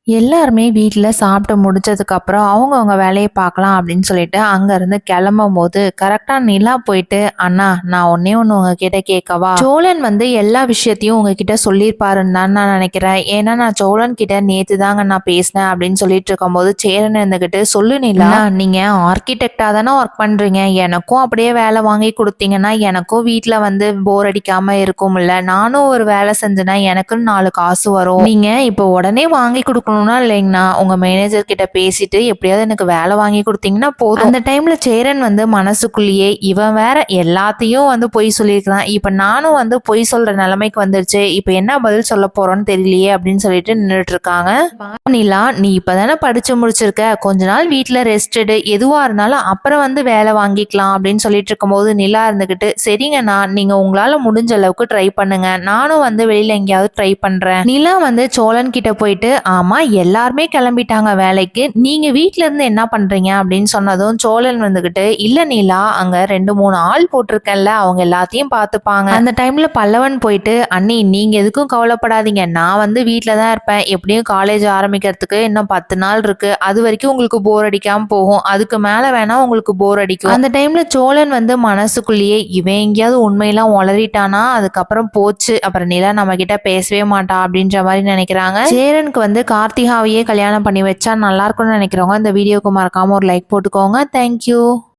எல்லாருமே வீட்ல சாப்பிட்டு முடிச்சதுக்கப்புறம் அவங்கவங்க வேலைய பார்க்கலாம் அப்படின்னு சொல்லிட்டு அங்கருந்து கிளம்பும்போது கரெக்ட்டா நிலா போயிட்டு, "அண்ணா நான் ஒண்ணே ஒண்ணு உங்ககிட்ட கேட்கவா?" சோழன் வந்து எல்லா விஷயத்தையும் உங்ககிட்ட சொல்லியிருப்பாருன்னு தான் நான் நினைக்கிறேன். ஏன்னா நான் சோழன் கிட்ட நேத்து தாங்க நான் பேசினேன் அப்படின்னு சொல்லிட்டு இருக்கும்போது, சேரன் இருந்துகிட்டு, "சொல்லு நிலா, அண்ணா நீங்க ஆர்க்கிடெக்ட்டா தானே ஒர்க் பண்றீங்க. எனக்கும் அப்படியே வேலை வாங்கி குடுத்தீங்கன்னா, எனக்கும் வீட்ல வந்து போர் அடிக்காம இருக்கும்ல. நானும் ஒரு வேலை செஞ்சேன்னா எனக்குன்னு 4 காசு வரும். நீங்க இப்போ உடனே வாங்கி குடுக்கணும்னா இல்லைங்கண்ணா, உங்க மேனேஜர் கிட்ட பேசிட்டு எப்படியாவது எனக்கு வேலை வாங்கி குடுத்தீங்கன்னா போதும்." அந்த டைம்ல சேரன் வந்து மனசுக்குள்ளேயே, இவன் வேற எல்லாத்தையும் வந்து பொய் சொல்லியிருக்கிறான். இப்ப நானும் வந்து பொய் சொல்ற நிலைமைக்கு வந்துருச்சு. இப்ப என்ன பதில் சொல்ல போறோம்னு தெரியலையே அப்படின்னு சொல்லிட்டு நின்னுட்டு இருக்காங்க. நிலா, நீ இப்பதானே படிச்சு முடிச்சிருக்க, கொஞ்ச நாள் வீட்ல ரெஸ்ட் எடு, எதுவா இருந்தாலும் அப்புறம் வந்து வேலை வாங்கிக்கலாம் அப்படின்னு சொல்லிட்டு இருக்கும்போது நிலா இருந்துகிட்டு, சரிங்கண்ணா நீங்க உங்களால முடிஞ்ச அளவுக்கு ட்ரை பண்ணுங்க, நானும் வந்து வெளியில எங்கேயாவது ட்ரை பண்றேன். நிலா வந்து சோழன் கிட்ட போயிட்டு, ஆமா எல்லாருமே கிளம்பிட்டாங்க வேலைக்கு, நீங்க வீட்ல இருந்து என்ன பண்றீங்க அப்படின்னு சொன்னதும் சோழன் வந்துகிட்டு, இல்ல நிலா அங்க 2 3 ஆள் போட்டிருக்கேன்ல, அவங்க எல்லாத்தையும் பார்த்துப்பாங்க. அந்த டைம்ல பல்லவன் போயிட்டு, அண்ணி நீங்க எதுக்கும் கவலைப்படாதீங்க, நான் வந்து வீட்ல தான் இருப்பேன், எப்படியும் காலேஜ் ஆரம்பிக்கிறதுக்கு இன்னும் 10 நாள் இருக்கு, அது வரைக்கும் உங்களுக்கு போர் அடிக்காம போகும், அதுக்கு மேல வேணா உங்களுக்கு போர் அடிக்கும். அந்த டைம்ல சோழன் வந்து மனசுக்குள்ளேயே, இவன் எங்கேயாவது உண்மையெல்லாம் உளறிட்டானா அதுக்கப்புறம் போச்சு, அப்புறம் நிலா நம்ம கிட்ட பேசவே மாட்டா அப்படின்ற மாதிரி நினைக்கிறாங்க. சேரனுக்கு வந்து கார்த்திகாவையே கல்யாணம் பண்ணி வச்சா நல்லா இருக்கும்னு நினைக்கிறவங்க இந்த வீடியோக்கு மறக்காம ஒரு லைக் போட்டுக்கோங்க. தேங்க்யூ.